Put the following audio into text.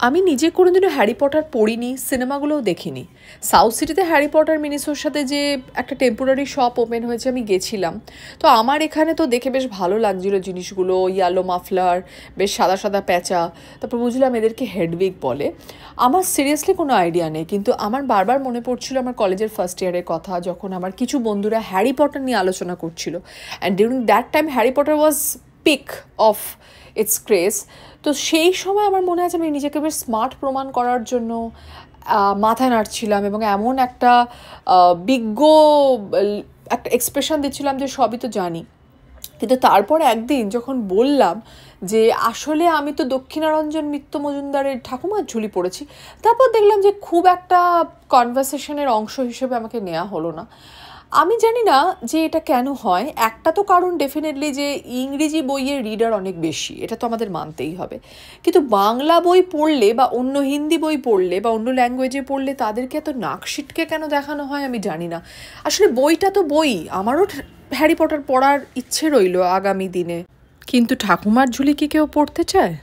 আমি নিজে কোনোদিনও হ্যারি পটার পড়িনি, সিনেমাগুলোও দেখিনি। সাউথ সিটিতে হ্যারি পটার মিনিসোর সাথে যে একটা টেম্পোরারি শপ ওপেন হয়েছে আমি গেছিলাম। তো আমার এখানে তো দেখে বেশ ভালো লাগছিল জিনিসগুলো, ইয়ালো মাফলার, বেশ সাদা সাদা প্যাঁচা। তারপর বুঝলাম এদেরকে হেডউইগ বলে। আমার সিরিয়াসলি কোনো আইডিয়া নেই, কিন্তু আমার বারবার মনে পড়ছিল আমার কলেজের ফার্স্ট ইয়ারের কথা, যখন আমার কিছু বন্ধুরা হ্যারি পটার নিয়ে আলোচনা করছিল। And during that time Harry Potter was peak of its craze. তো সেই সময় আমার মনে আছে আমি নিজেকে বেশ স্মার্ট প্রমাণ করার জন্য মাথা নাড়ছিলাম এবং এমন একটা বিজ্ঞ একটা এক্সপ্রেশন দিচ্ছিলাম যে সবই তো জানি। কিন্তু তারপর একদিন যখন বললাম যে আসলে আমি তো দক্ষিণারঞ্জন মিত্র মজুমদারের ঠাকুমার ঝুলি পড়েছি, তারপর দেখলাম যে খুব একটা কনভারসেশনের অংশ হিসেবে আমাকে নেওয়া হলো না। আমি জানি না যে এটা কেন হয়। একটা তো কারণ ডেফিনেটলি যে ইংরেজি বইয়ের রিডার অনেক বেশি, এটা তো আমাদের মানতেই হবে। কিন্তু বাংলা বই পড়লে বা অন্য হিন্দি বই পড়লে বা অন্য ল্যাঙ্গুয়েজে পড়লে তাদেরকে এত নাকশিটকে কেন দেখানো হয় আমি জানি না। আসলে বইটা তো বই, আমারও হ্যারি পটার পড়ার ইচ্ছে রইল আগামী দিনে, কিন্তু ঠাকুমার ঝুলি কি কেউ পড়তে চায়?